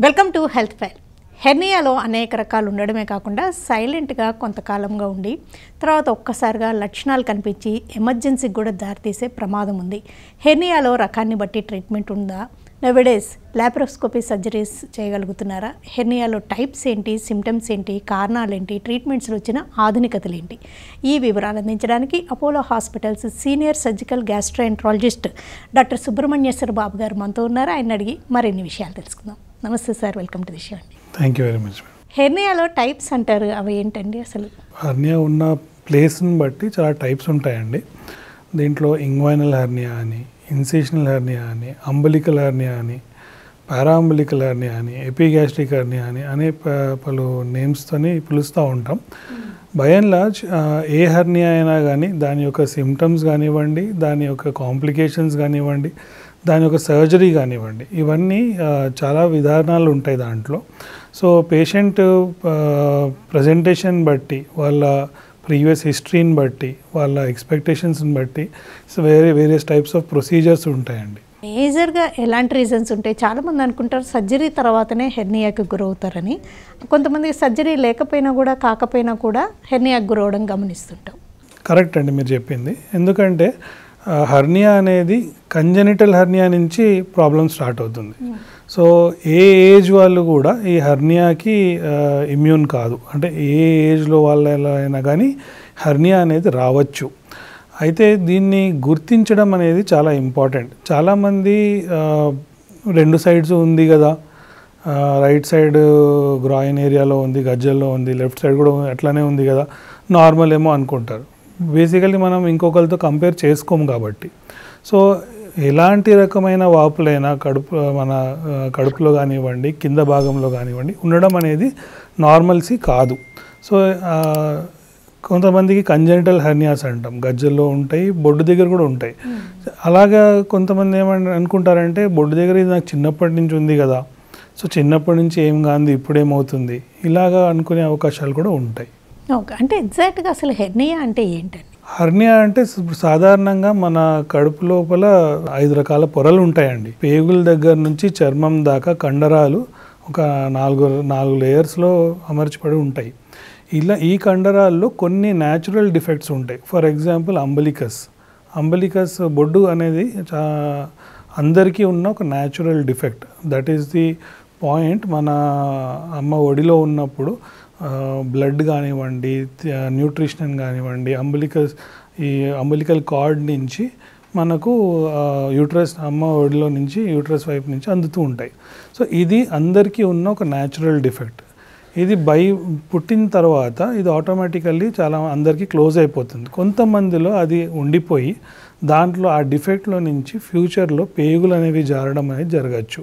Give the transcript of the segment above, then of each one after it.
Welcome to health file. హెర్నియాలో అనేక రకాలు ఉండడమే కాకుండా సైలెంట్గా కొంతకాలంగా ఉండి తర్వాత ఒక్కసారిగా లక్షణాలు కనిపించి ఎమర్జెన్సీకి కూడా దారితీసే ప్రమాదం ఉంది. హెర్నియాలో రకాన్ని బట్టి ట్రీట్మెంట్ ఉందా? నౌవేడేస్ లాప్రోస్కోపీ సర్జరీస్ చేయగలుగుతున్నారా? హెర్నియాలో టైప్స్ ఏంటి, సిమ్టమ్స్ ఏంటి, కారణాలు ఏంటి, ట్రీట్మెంట్స్లో వచ్చిన ఆధునికతలు ఏంటి? ఈ వివరాలు అందించడానికి Apollo hospitals senior surgical gastroenterologist doctor Subrahmanyeswara Babu garu మనతో ఉన్నారు. ఆయన అడిగి మరిన్ని విషయాలు తెలుసుకుందాం. నమస్తే sir, welcome to the show అండి. Thank you very much. హెర్నియాలో టైప్స్ అంటారు, అవి ఏంటండి అసలు? హెర్నియా ఉన్న ప్లేస్ని బట్టి చాలా టైప్స్ ఉంటాయండి. దీంట్లో ఇంగ్వైనల్ హెర్నియా అని, ఇన్సిషనల్ హెర్నియా అని, అంబలికల్ హెర్నియా అని, పారాంబలికల్ హెర్నియా అని, ఎపిగ్యాస్ట్రిక్ హెర్నియా అని పలు నేమ్స్తోని పిలుస్తూ ఉంటాం. By and large A hernia అయినా కానీ దాని యొక్క సిమ్టమ్స్ కానివ్వండి, దాని యొక్క కాంప్లికేషన్స్ కానివ్వండి, దాని యొక్క సర్జరీ కానివ్వండి, ఇవన్నీ చాలా విధానాలు ఉంటాయి దాంట్లో. సో పేషెంట్ ప్రజెంటేషన్ బట్టి, వాళ్ళ ప్రీవియస్ హిస్టరీని బట్టి, వాళ్ళ ఎక్స్పెక్టేషన్స్ని బట్టి వేరియస్ టైప్స్ ఆఫ్ ప్రొసీజర్స్ ఉంటాయండి. మేజర్గా ఎలాంటి రీజన్స్ ఉంటాయి? చాలామంది అనుకుంటారు సర్జరీ తర్వాతనే హెర్నియాకి గురవుతారని. కొంతమంది సర్జరీ లేకపోయినా కూడా కాకపోయినా కూడా హెర్నియాకి గురవడం గమనిస్తుంటాం. కరెక్ట్ అండి మీరు చెప్పింది. ఎందుకంటే హెర్నియా అనేది కంజెనిటల్ హెర్నియా నుంచి ప్రాబ్లం స్టార్ట్ అవుతుంది. సో ఏ ఏజ్ వాళ్ళు కూడా ఈ హెర్నియాకి ఇమ్యూన్ కాదు. అంటే ఏ ఏజ్లో వాళ్ళైనా కానీ హెర్నియా అనేది రావచ్చు. అయితే దీన్ని గుర్తించడం అనేది చాలా ఇంపార్టెంట్. చాలామంది రెండు సైడ్స్ ఉంది కదా, రైట్ సైడ్ గ్రాయిన్ ఏరియాలో ఉంది, గజ్జల్లో ఉంది, లెఫ్ట్ సైడ్ కూడా అట్లానే ఉంది కదా, నార్మల్ ఏమో అనుకుంటారు. బేసికల్లీ మనం ఇంకొకరితో కంపేర్ చేసుకోము కాబట్టి. సో ఎలాంటి రకమైన వాపులైనా మన కడుపులో కానివ్వండి, కింద భాగంలో కానివ్వండి ఉండడం అనేది నార్మల్సీ కాదు. సో కొంతమందికి కంజెనిటల్ హెర్నియాస్ అంటాం, గజ్జల్లో ఉంటాయి, బొడ్డు దగ్గర కూడా ఉంటాయి. అలాగా కొంతమంది ఏమని అనుకుంటారంటే బొడ్డు దగ్గర ఇది నాకు చిన్నప్పటి నుంచి ఉంది కదా, సో చిన్నప్పటి నుంచి ఏం కాదు ఇప్పుడేమవుతుంది, ఇలాగా అనుకునే అవకాశాలు కూడా ఉంటాయి. ఓకే, అంటే ఎగ్జాక్ట్గా అసలు హెర్నియా అంటే ఏంటండి? హెర్నియా అంటే సాధారణంగా మన కడుపు లోపల 5 రకాల పొరలు ఉంటాయండి. పేగుల దగ్గర నుంచి చర్మం దాకా కండరాలు ఒక 4 లేయర్స్లో అమర్చబడి ఉంటాయి. ఈ కండరాల్లో కొన్ని న్యాచురల్ డిఫెక్ట్స్ ఉంటాయి. ఫర్ ఎగ్జాంపుల్ అంబలికస్ బొడ్డు అనేది అందరికీ ఉన్న ఒక natural defect. That is the point. మన అమ్మ ఒడిలో ఉన్నప్పుడు బ్లడ్ కానివ్వండి, న్యూట్రిషన్ కానివ్వండి, అంబలికల్ కార్డ్ నుంచి మనకు యూట్రస్, అమ్మ ఒడిలో నుంచి యూట్రస్ వైపు నుంచి అందుతూ ఉంటాయి. సో ఇది అందరికీ ఉన్న ఒక న్యాచురల్ డిఫెక్ట్. ఇది పుట్టిన తర్వాత ఇది ఆటోమేటికల్లీ చాలా అందరికీ క్లోజ్ అయిపోతుంది. కొంతమందిలో అది ఉండిపోయి దాంట్లో ఆ డిఫెక్ట్లో నుంచి ఫ్యూచర్లో పేగులు అనేవి జారడం అనేది జరగచ్చు.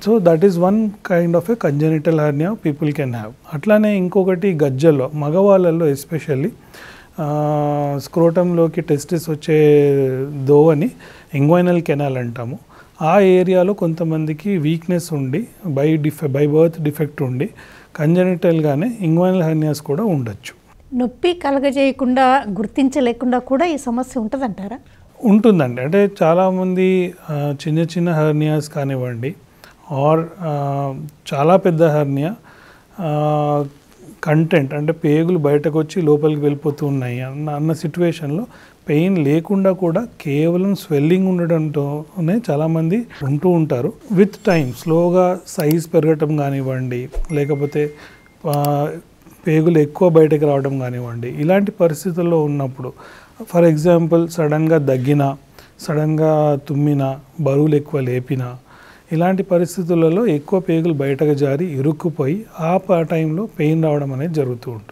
So that is one kind of A congenital hernia people can have. అట్లానే ఇంకొకటి గజ్జల్లో, మగవాళ్ళల్లో ఎస్పెషల్లీ స్క్రోటంలోకి టెస్టిస్ వచ్చే దోవని ఇంగ్వైనల్ కెనాల్ అంటాము. ఆ ఏరియాలో కొంతమందికి వీక్నెస్ ఉండి బై బర్త్ డిఫెక్ట్ ఉండి కంజెనిటల్గానే ఇంగ్వైనల్ హెర్నియాస్ కూడా ఉండొచ్చు. నొప్పి కలగజేయకుండా, గుర్తించలేకుండా కూడా ఈ సమస్య ఉంటుందంటారా? ఉంటుందండి. అంటే చాలామంది చిన్న హెర్నియాస్ కానివ్వండి, ఆర్ చాలా పెద్ద హెర్నియా కంటెంట్ అంటే పేగులు బయటకు వచ్చి లోపలికి వెళ్ళిపోతూ ఉన్నాయి అన్న సిచ్యువేషన్లో పెయిన్ లేకుండా కూడా కేవలం స్వెల్లింగ్ ఉండడంతోనే చాలామంది ఉంటూ ఉంటారు. విత్ టైం స్లోగా సైజ్ పెరగటం కానివ్వండి, లేకపోతే పేగులు ఎక్కువ బయటకు రావడం కానివ్వండి, ఇలాంటి పరిస్థితుల్లో ఉన్నప్పుడు, ఫర్ ఎగ్జాంపుల్ సడన్గా దగ్గినా, సడన్గా తుమ్మినా, బరువులు ఎక్కువ లేపినా, ఇలాంటి పరిస్థితులలో ఎక్కువ పేగులు బయటకు జారి ఇరుక్కుపోయి ఆ టైంలో పెయిన్ రావడం అనేది జరుగుతూ ఉంటుంది.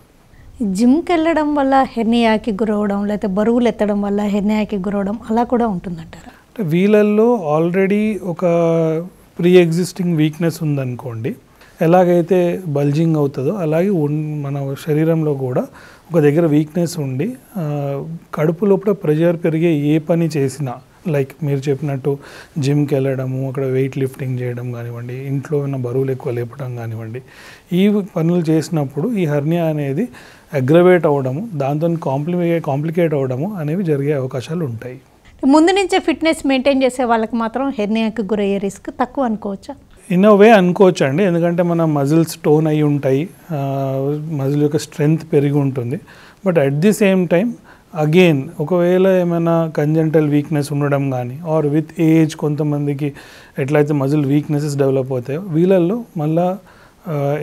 జిమ్కి వెళ్ళడం వల్ల హెర్నియాకి గురవడం, లేకపోతే బరువులు ఎత్తడం వల్ల హెర్నియాకి గురవడం అలా కూడా ఉంటుందంటారా? అంటే వీళ్ళల్లో ఆల్రెడీ ఒక ప్రీ ఎగ్జిస్టింగ్ వీక్నెస్ ఉందనుకోండి, ఎలాగైతే బల్జింగ్ అవుతుందో అలాగే మన శరీరంలో కూడా ఒక దగ్గర వీక్నెస్ ఉండి కడుపు లోపల ప్రెషర్ పెరిగే ఏ పని చేసినా, లైక్ మీరు చెప్పినట్టు జిమ్కి వెళ్ళడము, అక్కడ వెయిట్ లిఫ్టింగ్ చేయడం కానివ్వండి, ఇంట్లో ఉన్న బరువులు ఎక్కువ లేపడం కానివ్వండి, ఈ పనులు చేసినప్పుడు ఈ హెర్నియా అనేది అగ్రవేట్ అవ్వడము, దాంతో కాంప్లికేట్ అవ్వడము అనేవి జరిగే అవకాశాలు ఉంటాయి. ముందు నుంచే ఫిట్నెస్ మెయింటైన్ చేసే వాళ్ళకి మాత్రం హెర్నియాకి గురయ్యే రిస్క్ తక్కువ అనుకోవచ్చా? ఇన్ అ వే అనుకోవచ్చు అండి, ఎందుకంటే మన మజిల్స్ టోన్ అయి ఉంటాయి, మజిల్ యొక్క స్ట్రెంగ్త్ పెరిగి ఉంటుంది. But at the same time again ఒకవేళ ఏమైనా కంజెంటల్ వీక్నెస్ ఉండడం కానీ ఆర్ విత్ ఏజ్ కొంతమందికి ఎట్లయితే మజిల్ వీక్నెసెస్ డెవలప్ అవుతాయో వీళ్ళల్లో మళ్ళా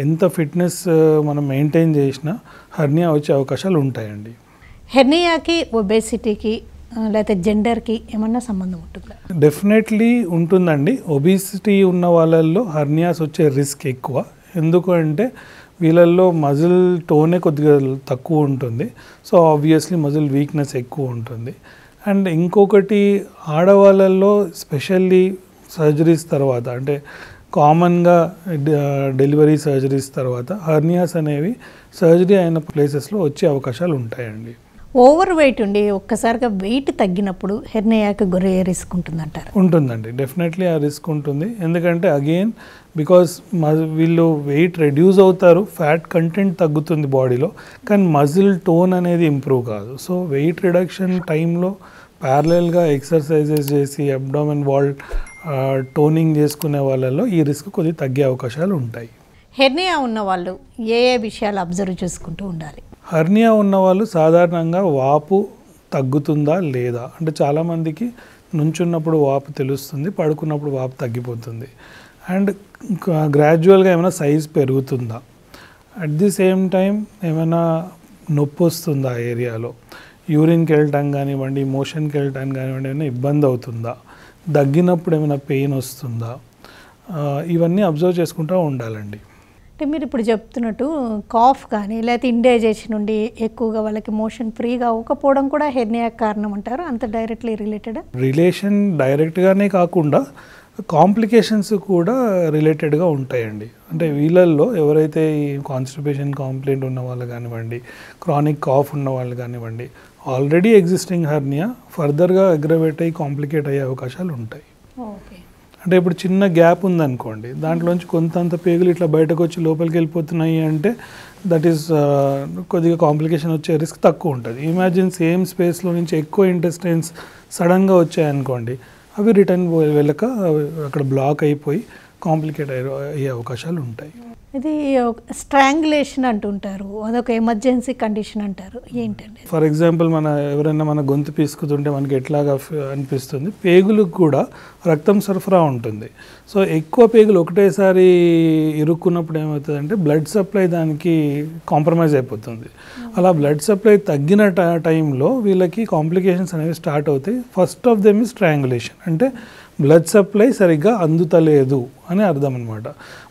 ఎంత ఫిట్నెస్ మనం మెయింటైన్ చేసినా హెర్నియా వచ్చే అవకాశాలు ఉంటాయండి. హెర్నియాకి ఒబేసిటీకి లేకపోతే జెండర్కి ఏమన్నా సంబంధం ఉంటుందా? డెఫినెట్లీ ఉంటుందండి. ఒబిసిటీ ఉన్న వాళ్ళల్లో హెర్నియాస్ వచ్చే రిస్క్ ఎక్కువ. ఎందుకు అంటే వీళ్ళల్లో మజిల్ టోనే కొద్దిగా తక్కువ ఉంటుంది, సో ఆబ్వియస్లీ మజిల్ వీక్నెస్ ఎక్కువ ఉంటుంది. అండ్ ఇంకొకటి ఆడవాళ్ళల్లో స్పెషల్లీ సర్జరీస్ తర్వాత అంటే కామన్గా డెలివరీ సర్జరీస్ తర్వాత హెర్నియాస్ అనేవి సర్జరీ అయిన ప్లేసెస్లో వచ్చే అవకాశాలు ఉంటాయండి. ఓవర్ వెయిట్ ఉండి ఒక్కసారిగా వెయిట్ తగ్గినప్పుడు హెర్నియాకి గురయ్యే రిస్క్ ఉంటుందంటారు? ఉంటుందండి, డెఫినెట్లీ ఆ రిస్క్ ఉంటుంది. ఎందుకంటే అగైన్ బికాస్ వీళ్ళు వెయిట్ రెడ్యూస్ అవుతారు, ఫ్యాట్ కంటెంట్ తగ్గుతుంది బాడీలో, కానీ మజిల్ టోన్ అనేది ఇంప్రూవ్ కాదు. సో వెయిట్ రిడక్షన్ టైంలో ప్యారలల్గా ఎక్సర్సైజెస్ చేసి అబ్డామెన్ వాల్ టోనింగ్ చేసుకునే వాళ్ళలో ఈ రిస్క్ కొద్దిగా తగ్గే అవకాశాలు ఉంటాయి. హెర్నియా ఉన్న వాళ్ళు ఏ ఏ విషయాలు అబ్జర్వ్ చేసుకుంటూ ఉండాలి? హెర్నియా ఉన్నవాళ్ళు సాధారణంగా వాపు తగ్గుతుందా లేదా అంటే చాలామందికి నుంచున్నప్పుడు వాపు తెలుస్తుంది, పడుకున్నప్పుడు వాపు తగ్గిపోతుంది. అండ్ గ్రాడ్యువల్గా ఏమైనా సైజ్ పెరుగుతుందా, అట్ ది సేమ్ టైం ఏమైనా నొప్పి వస్తుందా ఏరియాలో, యూరిన్కి వెళ్ళటం కానివ్వండి, మోషన్కి వెళ్ళటం కానివ్వండి, ఏమైనా ఇబ్బంది అవుతుందా, దగ్గినప్పుడు ఏమైనా పెయిన్ వస్తుందా, ఇవన్నీ అబ్జర్వ్ చేసుకుంటూ ఉండాలండి. అంటే మీరు ఇప్పుడు చెప్తున్నట్టు కాఫ్ కానీ లేకపోతే ఇండైజెషన్ నుండి ఎక్కువగా వాళ్ళకి మోషన్ ఫ్రీగా అవ్వకపోవడం కూడా హెర్నియా కారణం అంటారు, అంత డైరెక్ట్లీ రిలేటెడ్? రిలేషన్ డైరెక్ట్గానే కాకుండా కాంప్లికేషన్స్ కూడా రిలేటెడ్గా ఉంటాయండి. అంటే వీళ్ళల్లో ఎవరైతే ఈ కాన్స్టిపేషన్ కంప్లైంట్ ఉన్న వాళ్ళు కానివ్వండి, క్రానిక్ కాఫ్ ఉన్న వాళ్ళు కానివ్వండి, ఆల్రెడీ ఎగ్జిస్టింగ్ హెర్నియా ఫర్దర్గా అగ్రవేట్ అయ్యి కాంప్లికేట్ అయ్యే అవకాశాలు ఉంటాయి. ఓకే. అంటే ఇప్పుడు చిన్న గ్యాప్ ఉందనుకోండి, దాంట్లోంచి కొంతంత పేగులు ఇట్లా బయటకు వచ్చి లోపలికి వెళ్ళిపోతున్నాయి అంటే దట్ ఈస్ కొద్దిగా కాంప్లికేషన్ వచ్చే రిస్క్ తక్కువ ఉంటుంది. ఇమాజిన్ సేమ్ స్పేస్లో నుంచి ఎక్కువ ఇంటెస్టైన్స్ సడన్గా వచ్చాయనుకోండి, అవి రిటర్న్ వెళ్ళక అక్కడ బ్లాక్ అయిపోయి కాంప్లికేట్ అయ్యే అవకాశాలు ఉంటాయి. ఇది స్ట్రాంగులేషన్ అంటుంటారు, అదొక ఎమర్జెన్సీ కండిషన్ అంటారు, ఏంటండి? ఫర్ ఎగ్జాంపుల్ ఎవరైనా మన గొంతు పీసుకుతుంటే మనకి ఎట్లాగా అనిపిస్తుంది, పేగులకు కూడా రక్తం సరఫరా ఉంటుంది. సో ఎక్కువ పేగులు ఒకటేసారి ఇరుక్కున్నప్పుడు ఏమవుతుందంటే బ్లడ్ సప్లై దానికి కాంప్రమైజ్ అయిపోతుంది. అలా బ్లడ్ సప్లై తగ్గిన టైంలో వీళ్ళకి కాంప్లికేషన్స్ అనేవి స్టార్ట్ అవుతాయి. First of them is strangulation, అంటే బ్లడ్ సప్లై సరిగ్గా అందుతలేదు అని అర్థం అనమాట.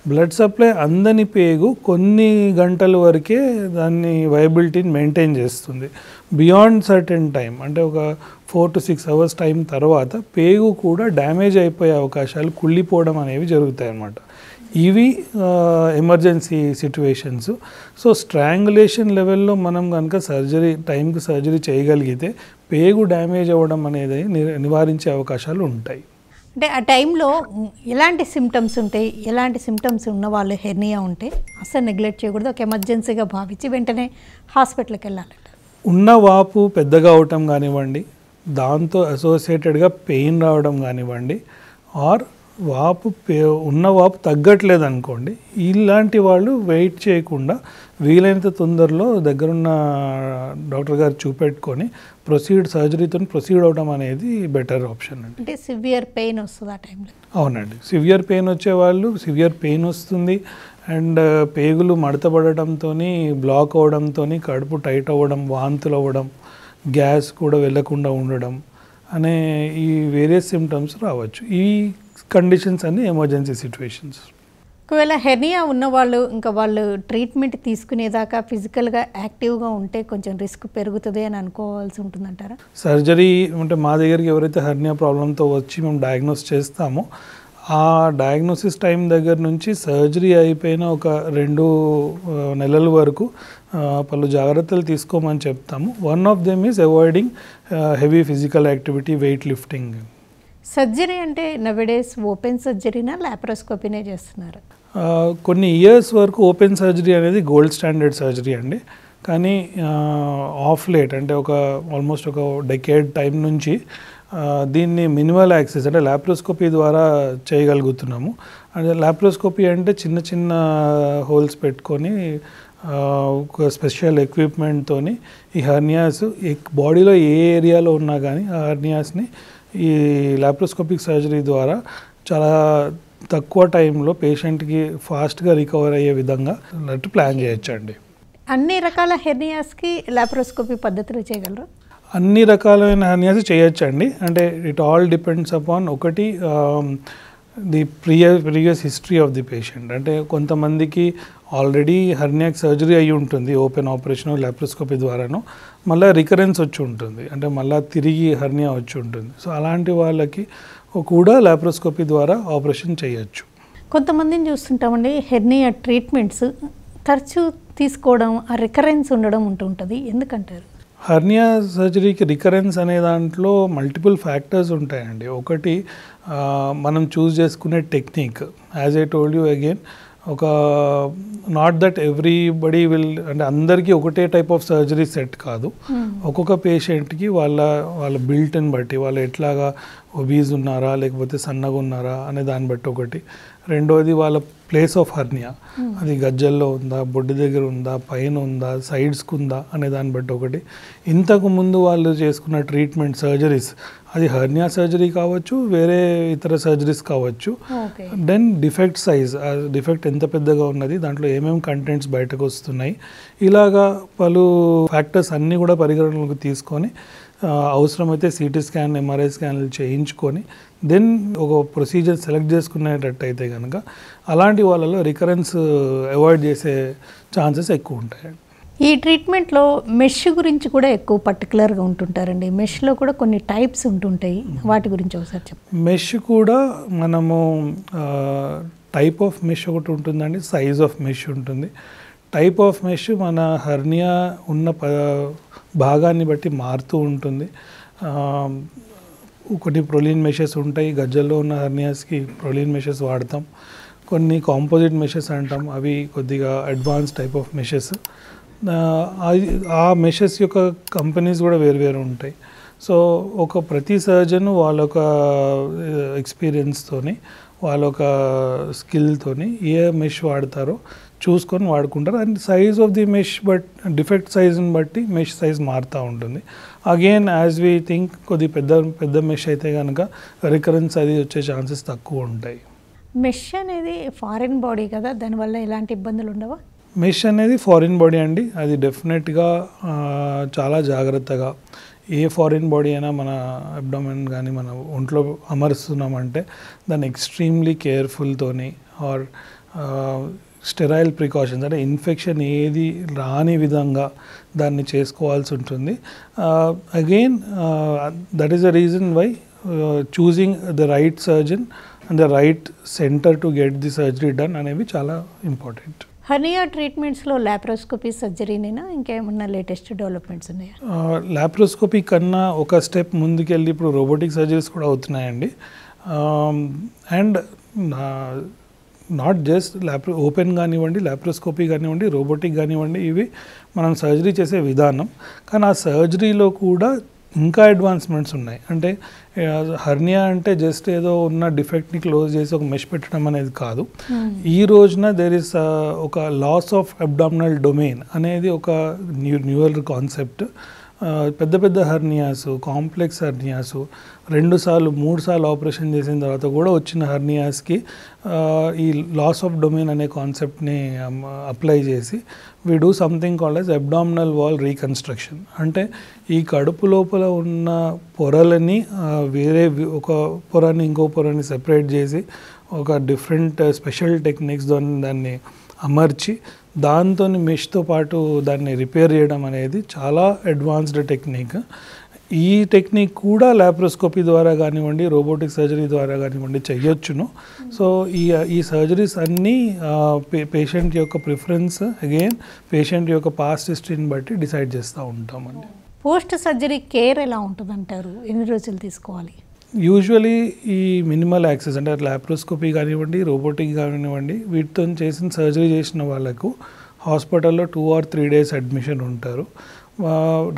బ్లడ్ సప్లై అందని పేగు కొన్ని గంటల వరకే దాన్ని వైబిలిటీని మెయింటైన్ చేస్తుంది. బియాండ్ సర్టెన్ టైం అంటే ఒక 4 to 6 hours టైం తర్వాత పేగు కూడా డ్యామేజ్ అయిపోయే అవకాశాలు, కుళ్ళిపోవడం అనేవి జరుగుతాయి అన్నమాట. ఇవి ఎమర్జెన్సీ సిచ్యువేషన్స్. సో స్ట్రాంగులేషన్ లెవెల్లో మనం కనుక టైంకి సర్జరీ చేయగలిగితే పేగు డ్యామేజ్ అవ్వడం అనేది నివారించే అవకాశాలు ఉంటాయి. అంటే ఆ టైంలో ఎలాంటి సిమ్టమ్స్ ఉంటాయి, ఎలాంటి సిమ్టమ్స్ ఉన్న వాళ్ళు హెర్నియా ఉంటే అసలు నెగ్లెక్ట్ చేయకూడదు, ఒక ఎమర్జెన్సీగా భావించి వెంటనే హాస్పిటల్కి వెళ్ళాలంట? ఉన్న వాపు పెద్దగా అవటం కానివ్వండి, దాంతో అసోసియేటెడ్గా పెయిన్ రావడం కానివ్వండి, ఆర్ ఉన్న వాపు తగ్గట్లేదు అనుకోండి, ఇలాంటి వాళ్ళు వెయిట్ చేయకుండా వీలైనంత తొందరలో దగ్గరున్న డాక్టర్ గారు చూపెట్టుకొని సర్జరీతో ప్రొసీడ్ అవడం అనేది బెటర్ ఆప్షన్ అండి. అంటే సివియర్ పెయిన్ వస్తుంది ఆ టైంలో? అవునండి, సివియర్ పెయిన్ వచ్చేవాళ్ళు సివియర్ పెయిన్ వస్తుంది, అండ్ పేగులు మడతపడటంతో, బ్లాక్ అవ్వడంతో కడుపు టైట్ అవ్వడం, వాంతులు అవ్వడం, గ్యాస్ కూడా వెళ్ళకుండా ఉండడం అనే ఈ వేరియస్ సిమ్టమ్స్ రావచ్చు. ఈ కండిషన్స్ అన్ని ఎమర్జెన్సీ సిచ్యువేషన్స్. ఒకవేళ హెర్నియా ఉన్నవాళ్ళు ఇంకా వాళ్ళు ట్రీట్మెంట్ తీసుకునేదాకా ఫిజికల్గా యాక్టివ్గా ఉంటే కొంచెం రిస్క్ పెరుగుతుంది అని అనుకోవాల్సి ఉంటుందంటారా? సర్జరీ అంటే మా దగ్గరికి ఎవరైతే హెర్నియా ప్రాబ్లంతో వచ్చి మేము డయాగ్నోస్ చేస్తామో ఆ డయాగ్నోసిస్ టైం దగ్గర నుంచి సర్జరీ అయిపోయిన ఒక 2 నెలల వరకు పలు జాగ్రత్తలు తీసుకోమని చెప్తాము. One of them is avoiding heavy physical activity, weight lifting. Surgery అంటే నవేడేస్ ఓపెన్ సర్జరీనా లాప్రోస్కోపీనే చేస్తున్నారు? కొన్ని ఇయర్స్ వరకు ఓపెన్ సర్జరీ అనేది గోల్డ్ స్టాండర్డ్ సర్జరీ అండి. కానీ ఆఫ్ లేట్ అంటే ఆల్మోస్ట్ ఒక డెకేడ్ టైం నుంచి దీన్ని మినిమల్ యాక్సెస్ అంటే లాప్రోస్కోపీ ద్వారా చేయగలుగుతున్నాము. అంటే లాప్రోస్కోపీ అంటే చిన్న చిన్న హోల్స్ పెట్టుకొని ఒక స్పెషల్ ఎక్విప్మెంట్తోని ఈ హర్నియాస్ బాడీలో ఏ ఏరియాలో ఉన్నా కానీ ఆ హర్నియాస్ని ఈ లాప్రోస్కోపిక్ సర్జరీ ద్వారా చాలా తక్కువ టైంలో పేషెంట్కి ఫాస్ట్గా రికవర్ అయ్యే విధంగా ప్లాన్ చేయొచ్చండి. అన్ని రకాల హెర్నియాస్కి లాప్రోస్కోపీ పద్ధతులు చేయగలరు? అన్ని రకాలైన హర్నియాస్ చేయొచ్చండి. అంటే ఇట్ ఆల్ డిపెండ్స్ అపాన్ ఒకటి the previous history of the patient. అంటే కొంతమందికి ఆల్రెడీ హర్నియాక్ సర్జరీ అయ్యి ఉంటుంది ఓపెన్ ఆపరేషన్ లాప్రోస్కోపీ ద్వారానో, మళ్ళీ రికరెన్స్ వచ్చి ఉంటుంది, అంటే మళ్ళీ తిరిగి హర్నియా వచ్చి ఉంటుంది. సో అలాంటి వాళ్ళకి కూడా లాప్రోస్కోపీ ద్వారా ఆపరేషన్ చేయొచ్చు. కొంతమందిని చూస్తుంటామండి, హెర్నియా ట్రీట్మెంట్స్ ఖర్చు తీసుకోవడం, ఆ రికరెన్స్ ఉండడం ఉంటుంటుంది, ఎందుకంటారు? హర్నియా సర్జరీకి రికరెన్స్ అనే దాంట్లో మల్టిపుల్ ఫ్యాక్టర్స్ ఉంటాయండి. ఒకటి మనం చూస్ చేసుకునే technique. As I told you again, ఒక నాట్ దట్ ఎవ్రీబడి విల్, అంటే అందరికీ ఒకటే టైప్ ఆఫ్ సర్జరీ సెట్ కాదు. ఒక్కొక్క పేషెంట్కి వాళ్ళ బిల్ట్ని బట్టి, వాళ్ళు ఎట్లాగా ఒబీస్ ఉన్నారా లేకపోతే సన్నగా ఉన్నారా అనే దాన్ని బట్టి ఒకటి. రెండోది వాళ్ళ ప్లేస్ ఆఫ్ హర్నియా, అది గజ్జల్లో ఉందా, బొడ్డు దగ్గర ఉందా, పైన ఉందా, సైడ్స్కి ఉందా అనే దాన్ని బట్టి ఒకటి. ఇంతకు ముందు వాళ్ళు చేసుకున్న ట్రీట్మెంట్ సర్జరీస్, అది హర్నియా సర్జరీ కావచ్చు, వేరే ఇతర సర్జరీస్ కావచ్చు. దెన్ డిఫెక్ట్ సైజ్, ఆ డిఫెక్ట్ ఎంత పెద్దగా ఉన్నది, దాంట్లో ఏమేమి కంటెంట్స్ బయటకు వస్తున్నాయి, ఇలాగా పలు ఫ్యాక్టర్స్ అన్నీ కూడా పరిగణనలోకి తీసుకొని అవసరమైతే సిటీ స్కాన్, ఎంఆర్ఐ స్కాన్లు చేయించుకొని దెన్ ఒక ప్రొసీజర్ సెలెక్ట్ చేసుకునేటట్టయితే కనుక అలాంటి వాళ్ళలో రికరెన్స్ అవాయిడ్ చేసే ఛాన్సెస్ ఎక్కువ ఉంటాయండి. ఈ ట్రీట్మెంట్లో మెష్ గురించి కూడా ఎక్కువ పర్టికులర్గా ఉంటుంటారండి. మెష్లో కూడా కొన్ని టైప్స్ ఉంటుంటాయి, వాటి గురించి ఒకసారి చెప్పండి. మెష్ కూడా మనము టైప్ ఆఫ్ మెష్ ఒకటి ఉంటుందండి, సైజ్ ఆఫ్ మెష్ ఉంటుంది. టైప్ ఆఫ్ మెష్ మన హర్నియా ఉన్న భాగాన్ని బట్టి మారుతూ ఉంటుంది. ఒకటి ప్రొలీన్ మెషెస్ ఉంటాయి, గజ్జల్లో ఉన్న హర్నియాస్కి ప్రొలీన్ మెషెస్ వాడతాం. కొన్ని కాంపోజిట్ మెషెస్ అంటాం, అవి కొద్దిగా అడ్వాన్స్ టైప్ ఆఫ్ మెషెస్. ఆ మెషెస్ యొక్క కంపెనీస్ కూడా వేరు ఉంటాయి. సో ప్రతి సర్జన్ వాళ్ళొక ఎక్స్పీరియన్స్తోని, వాళ్ళొక స్కిల్తోని ఏ మెష్ వాడతారో చూసుకొని వాడుకుంటారు. And size of the mesh but defect సైజ్ని బట్టి మెష్ సైజ్ మారుతూ ఉంటుంది. అగైన్ యాజ్ వీ థింక్ కొద్ది పెద్ద మెష్ అయితే కనుక రికరెన్స్ అది వచ్చే ఛాన్సెస్ తక్కువ ఉంటాయి. మెష్ అనేది ఫారిన్ బాడీ కదా, దానివల్ల ఎలాంటి ఇబ్బందులు ఉండవా? మెష్ అనేది ఫారిన్ బాడీ అండి, అది డెఫినెట్గా చాలా జాగ్రత్తగా, ఏ ఫారిన్ బాడీ అయినా మన అబ్డామెన్ కానీ మన ఒంట్లో అమరుస్తున్నామంటే దాన్ని ఎక్స్ట్రీమ్లీ కేర్ఫుల్తోని ఆర్ స్టెరైల్ ప్రికాషన్స్, అంటే ఇన్ఫెక్షన్ ఏది రాని విధంగా దాన్ని చేసుకోవాల్సి ఉంటుంది. Again that is the reason why choosing the right surgeon and the right centre to get the surgery done అనేవి చాలా ఇంపార్టెంట్. హర్నియా ట్రీట్మెంట్స్లో లాప్రోస్కోపీ సర్జరీనైనా ఇంకేమన్నా లేటెస్ట్ డెవలప్మెంట్స్ ఉన్నాయా? లాప్రోస్కోపీ కన్నా ఒక స్టెప్ ముందుకెళ్ళి ఇప్పుడు రోబోటిక్ సర్జరీస్ కూడా అవుతున్నాయండి. అండ్ నాట్ జస్ట్ ఓపెన్ కానివ్వండి, లాప్రోస్కోపీ కానివ్వండి, రోబోటిక్ కానివ్వండి, ఇవి మనం సర్జరీ చేసే విధానం. కానీ ఆ సర్జరీలో కూడా ఇంకా అడ్వాన్స్మెంట్స్ ఉన్నాయి. అంటే హర్నియా అంటే జస్ట్ ఏదో ఉన్న డిఫెక్ట్ని క్లోజ్ చేసి ఒక మెష్ పెట్టడం అనేది కాదు. ఈ రోజున దేర్ ఇస్ ఒక లాస్ ఆఫ్ అబ్డామినల్ డొమైన్ అనేది ఒక న్యూరల్ కాన్సెప్ట్. పెద్ద హర్నియాస్, కాంప్లెక్స్ హర్నియాస్ 2 సార్లు 3 సార్లు ఆపరేషన్ చేసిన తర్వాత కూడా వచ్చిన హర్నియాస్కి ఈ లాస్ ఆఫ్ డొమైన్ అనే కాన్సెప్ట్ని అప్లై చేసి we do something called as abdominal wall reconstruction. అంటే ఈ కడుపు లోపల ఉన్న పొరలని వేరే ఒక పొరని ఇంకో పొరని సెపరేట్ చేసి ఒక డిఫరెంట్ స్పెషల్ టెక్నిక్స్ దాన్ని అమర్చి దాంతో మెష్తో పాటు దాన్ని రిపేర్ చేయడం అనేది చాలా అడ్వాన్స్డ్ టెక్నిక్. ఈ టెక్నిక్ కూడా లాప్రోస్కోపీ ద్వారా కానివ్వండి, రోబోటిక్ సర్జరీ ద్వారా కానివ్వండి చేయొచ్చును. సో ఈ సర్జరీస్ అన్నీ పేషెంట్ యొక్క ప్రిఫరెన్స్, అగైన్ పేషెంట్ యొక్క పాస్ట్ హిస్టరీని బట్టి డిసైడ్ చేస్తూ ఉంటామండి. పోస్ట్ సర్జరీ కేర్ ఎలా ఉంటుంది అంటారు? ఎన్ని రోజులు తీసుకోవాలి? యూజువలీ ఈ మినిమల్ యాక్సెస్, అంటే లాప్రోస్కోపీ కానివ్వండి, రోబోటిక్ కానివ్వండి, వీటితో చేసిన సర్జరీ చేసిన వాళ్ళకు హాస్పిటల్లో 2 or 3 days అడ్మిషన్ ఉంటారు.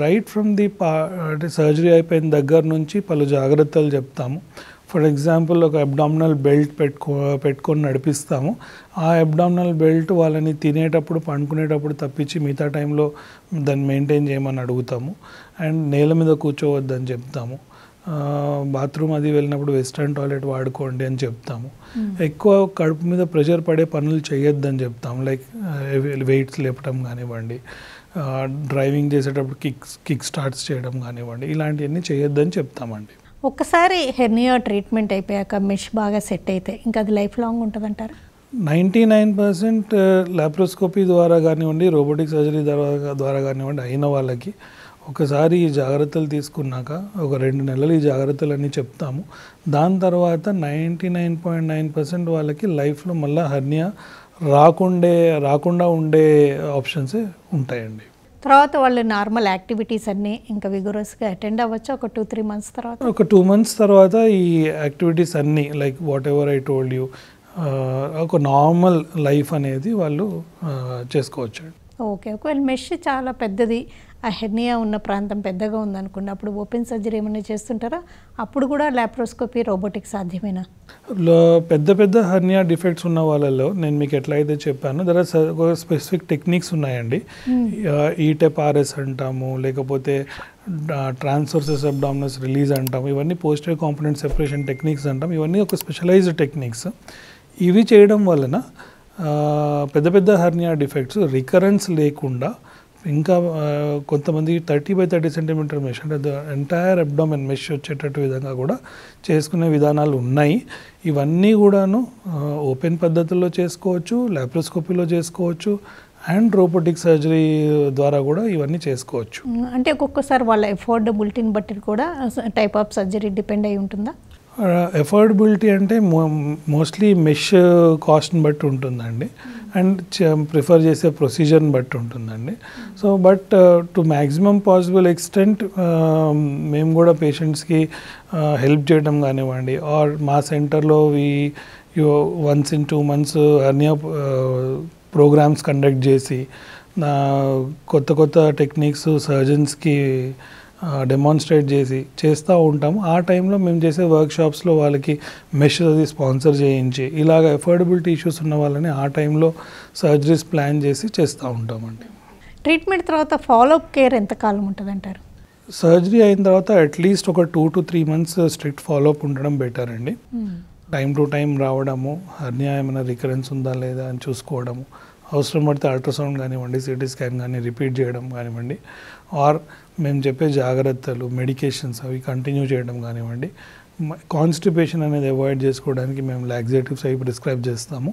రైట్ ఫ్రమ్ ది అంటే సర్జరీ అయిపోయిన దగ్గర నుంచి పలు జాగ్రత్తలు చెప్తాము. ఫర్ ఎగ్జాంపుల్ ఒక అబ్డామినల్ బెల్ట్ పెట్టుకొని నడిపిస్తాము. ఆ అబ్డామినల్ బెల్ట్ వాళ్ళని తినేటప్పుడు పండుకునేటప్పుడు తప్పించి మిగతా టైంలో దాన్ని మెయింటైన్ చేయమని అడుగుతాము. అండ్ నేల మీద కూర్చోవద్దని చెప్తాము. బాత్రూమ్ అది వెళ్ళినప్పుడు వెస్ట్రన్ టాయిలెట్ వాడుకోండి అని చెప్తాము. ఎక్కువ కడుపు మీద ప్రెషర్ పడే పనులు చేయొద్దని చెప్తాము. లైక్ వెయిట్స్ లేపటం కానివ్వండి, డ్రైవింగ్ చేసేటప్పుడు కిక్ స్టార్ట్స్ చేయడం కానివ్వండి, ఇలాంటివన్నీ చేయొద్దని చెప్తామండి. ఒక్కసారి హెర్నియా ట్రీట్మెంట్ అయిపోయాక మెష్ బాగా సెట్ అయితే ఇంకా అది లైఫ్ లాంగ్ ఉంటుందంటారా? 99% లాప్రోస్కోపీ ద్వారా కానివ్వండి, రోబోటిక్ సర్జరీ ద్వారా కానివ్వండి అయిన వాళ్ళకి ఒకసారి ఈ జాగ్రత్తలు తీసుకున్నాక ఒక 2 నెలలు ఈ జాగ్రత్తలన్నీ చెప్తాము. దాని తర్వాత 99.9% వాళ్ళకి లైఫ్లో మళ్ళీ హెర్నియా రాకుండా ఉండే ఆప్షన్సే ఉంటాయండి. తర్వాత వాళ్ళు నార్మల్ యాక్టివిటీస్ అన్నీ ఇంకా విగరస్గా అటెండ్ అవ్వచ్చు ఒక 2-3 మంత్స్ తర్వాత? ఒక 2 మంత్స్ తర్వాత ఈ యాక్టివిటీస్ అన్నీ like what ever I told you ఒక నార్మల్ లైఫ్ అనేది వాళ్ళు చేసుకోవచ్చు. ఓకే. ఒకవేళ మెష్ చాలా పెద్దది, ఆ హెర్నియా ఉన్న ప్రాంతం పెద్దగా ఉందనుకోండి, అప్పుడు ఓపెన్ సర్జరీ ఏమైనా చేస్తుంటారా? అప్పుడు కూడా లాప్రోస్కోపీ రోబోటిక్ సాధ్యమేనా? పెద్ద హెర్నియా డిఫెక్ట్స్ ఉన్న వాళ్ళలో నేను మీకు ఎట్లయితే చెప్పాను, దర్ ఆర్ స్పెసిఫిక్ టెక్నిక్స్ ఉన్నాయండి. ఈటెపార్ఎస్ అంటాము, లేకపోతే ట్రాన్స్వర్సెస్ అబ్డామినస్ రిలీజ్ అంటాము. ఇవన్నీ పోస్టర్ కాంపోనెంట్ సెపరేషన్ టెక్నిక్స్ అంటాం. ఇవన్నీ ఒక స్పెషలైజ్డ్ టెక్నిక్స్. ఇవి చేయడం వలన పెద్ద హెర్నియా డిఫెక్ట్స్ రికరెన్స్ లేకుండా ఇంకా కొంతమంది 30x30 సెంటీమీటర్ మెష్ అంటే ఎంటైర్ అబ్డామెన్ మెష్ వచ్చేటట్టు విధంగా కూడా చేసుకునే విధానాలు ఉన్నాయి. ఇవన్నీ కూడాను ఓపెన్ పద్ధతుల్లో చేసుకోవచ్చు, లాప్రోస్కోపీలో చేసుకోవచ్చు, అండ్ రోబోటిక్ సర్జరీ ద్వారా కూడా ఇవన్నీ చేసుకోవచ్చు. అంటే ఒక్కొక్కసారి వాళ్ళ ఎఫోర్డబిలిటీని బట్టి కూడా టైప్ ఆఫ్ సర్జరీ డిపెండ్ అయి ఉంటుందా? ఎఫోర్డబిలిటీ అంటే మోస్ట్లీ మెష్ కాస్ట్ని బట్టి ఉంటుందండి, అండ్ ప్రిఫర్ చేసే ప్రొసీజర్ని బట్టి ఉంటుందండి. So but to maximum possible extent మేము కూడా పేషెంట్స్కి హెల్ప్ చేయడం కానివ్వండి, ఆర్ మా సెంటర్లో once in 2 months hernia programmes conduct చేసి కొత్త టెక్నిక్స్ సర్జన్స్కి డెమాన్స్ట్రేట్ చేస్తూ ఉంటాము. ఆ టైంలో మేము చేసే వర్క్షాప్స్లో వాళ్ళకి మెష్ అది స్పాన్సర్ చేయించి ఇలాగ ఎఫోర్డబిలిటీ ఇష్యూస్ ఉన్న వాళ్ళని ఆ టైంలో సర్జరీస్ ప్లాన్ చేస్తూ ఉంటామండి. ట్రీట్మెంట్ తర్వాత ఫాలోఅప్ కేర్ ఎంతకాలం ఉంటుంది అంటారు? సర్జరీ అయిన తర్వాత అట్లీస్ట్ ఒక 2 to 3 months స్ట్రిక్ట్ ఫాలోఅప్ ఉండడం బెటర్ అండి. టైం టు టైం రావడము, హెర్నియా ఏమైనా రికరెన్స్ ఉందా లేదా అని చూసుకోవడము, అవసరం పడితే అల్ట్రాసౌండ్ కానివ్వండి, సిటీ స్కాన్ కానీ రిపీట్ చేయడం కానివ్వండి, ఆర్ మేము చెప్పే జాగ్రత్తలు మెడికేషన్స్ అవి కంటిన్యూ చేయడం కానివ్వండి. కాన్స్టిపేషన్ అనేది అవాయిడ్ చేసుకోవడానికి మేము లాక్సేటివ్స్ అవి ప్రిస్క్రైబ్ చేస్తాము,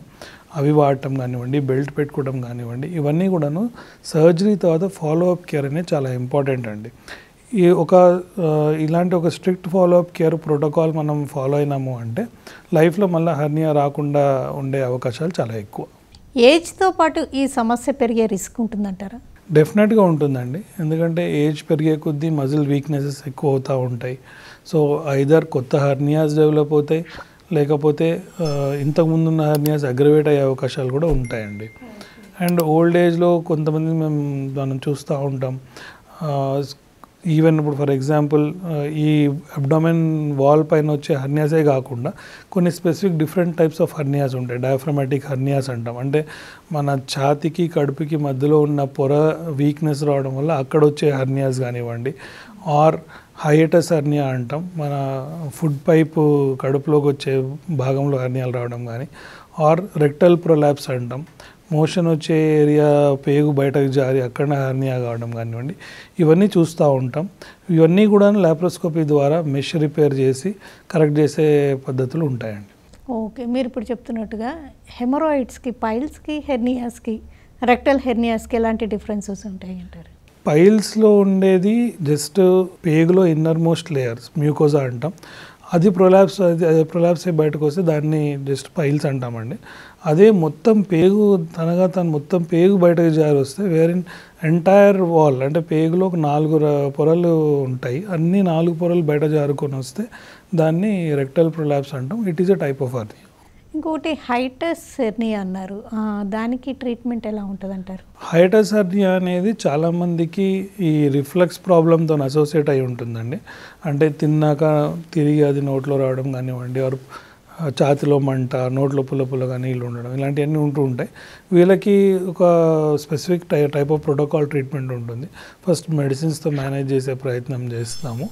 అవి వాడటం కానివ్వండి, బెల్ట్ పెట్టుకోవడం కానివ్వండి, ఇవన్నీ కూడాను సర్జరీ తర్వాత ఫాలోఅప్ కేర్ అనేది చాలా ఇంపార్టెంట్ అండి. ఇలాంటి ఒక స్ట్రిక్ట్ ఫాలోఅప్ కేర్ ప్రోటోకాల్ మనం ఫాలో అయినాము అంటే లైఫ్లో మళ్ళీ హెర్నియా రాకుండా ఉండే అవకాశాలు చాలా ఎక్కువ. ఏజ్తో పాటు ఈ సమస్య పెరిగే రిస్క్ ఉంటుందంటారా? డెఫినెట్గా ఉంటుందండి. ఎందుకంటే ఏజ్ పెరిగే కొద్దీ మజిల్ వీక్నెసెస్ ఎక్కువ అవుతూ ఉంటాయి. సో ఐదర్ కొత్త హెర్నియాస్ డెవలప్ అవుతాయి, లేకపోతే ఇంతకుముందు ఉన్న హెర్నియాస్ అగ్రవేట్ అయ్యే అవకాశాలు కూడా ఉంటాయండి. అండ్ ఓల్డ్ ఏజ్లో కొంతమంది మనం చూస్తూ ఉంటాం. ఈవెన్ ఇప్పుడు ఫర్ ఎగ్జాంపుల్ ఈ అబ్డామెన్ వాల్ పైన వచ్చే హెర్నియాసే కాకుండా కొన్ని specific different types of hernias ఉంటాయి. డయాఫ్రమాటిక్ హెర్నియాస్ అంటాం. అంటే మన ఛాతీకి కడుపుకి మధ్యలో ఉన్న పొర వీక్నెస్ రావడం వల్ల అక్కడ వచ్చే హెర్నియాస్ కానివ్వండి, ఆర్ హైయటస్ హెర్నియా అంటాం. మన ఫుడ్ పైపు కడుపులోకి వచ్చే భాగంలో హెర్నియాలు రావడం కానీ, ఆర్ రెక్టల్ ప్రొలాప్స్ అంటాం. మోషన్ వచ్చే ఏరియా పేగు బయటకు జారి అక్కడ హెర్నియా కావడం కానివ్వండి, ఇవన్నీ చూస్తూ ఉంటాం. ఇవన్నీ కూడా లాప్రోస్కోపీ ద్వారా మెష్ రిపేర్ చేసి కరెక్ట్ చేసే పద్ధతులు ఉంటాయండి. ఓకే. మీరు ఇప్పుడు చెప్తున్నట్టుగా హెమరాయిడ్స్కి, పైల్స్కి, హెర్నియాస్కి, రెక్టల్ హెర్నియాస్కి ఎలాంటి డిఫరెన్సెస్ ఉంటాయి అంటారు? పైల్స్లో ఉండేది జస్ట్ పేగులో ఇన్నర్ మోస్ట్ లేయర్స్ మ్యూకోజా అంటాం. అది ప్రొలాప్స్ బయటకు వస్తే దాన్ని జస్ట్ పైల్స్ అంటామండి. అదే మొత్తం పేగు మొత్తం పేగు బయటకు జారి వస్తే వేరిన్ ఎంటైర్ వాల్ అంటే పేగులో ఒక 4 పొరలు ఉంటాయి, అన్ని 4 పొరలు బయట జారుకొని వస్తే దాన్ని రెక్టల్ ప్రొలాప్స్ అంటాం. It is a type of hernia. ఇంకోటి హైటస్ హెర్నియా అన్నారు, దానికి ట్రీట్మెంట్ ఎలా ఉంటుంది అంటారు? హైటస్ హెర్నియా అనేది చాలామందికి ఈ రిఫ్లక్స్ ప్రాబ్లంతో అసోసియేట్ అయి ఉంటుందండి. అంటే తిన్నాక తిరిగి అది నోట్లో రావడం కానివ్వండి, ఆర్ ఛాతిలో మంట, నోట్లో పుల్లగా నీళ్ళు ఉండడం, ఇలాంటివన్నీ ఉంటూ ఉంటాయి. వీళ్ళకి ఒక specific type of protocol treatment ఉంటుంది. ఫస్ట్ మెడిసిన్స్తో మేనేజ్ చేసే ప్రయత్నం చేస్తాము.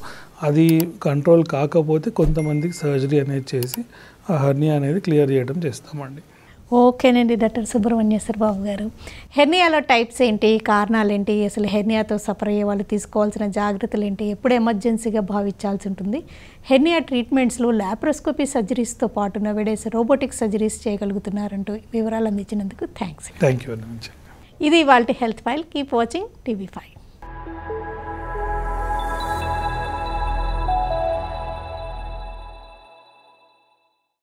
అది కంట్రోల్ కాకపోతే కొంతమందికి సర్జరీ అనేది చేసి ఆ హెర్నియా అనేది క్లియర్ చేయడం చేస్తామండి. ఓకేనండి డాక్టర్ సుబ్రహ్మణ్యేశ్వర బాబు గారు, హెర్నియాలో టైప్స్ ఏంటి, కారణాలు ఏంటి, అసలు హెర్నియాతో సఫర్ అయ్యే వాళ్ళు తీసుకోవాల్సిన జాగ్రత్తలు ఏంటి, ఎప్పుడు ఎమర్జెన్సీగా భావించాల్సి ఉంటుంది, హెర్నియా ట్రీట్మెంట్స్లో లాప్రోస్కోపీ సర్జరీస్తో పాటు నవేడేస్ రోబోటిక్ సర్జరీస్ చేయగలుగుతున్నారంటూ వివరాలు అందించినందుకు thanks. Thank you very much. ఇది ఇవాల్టి health file. Keep watching TV5.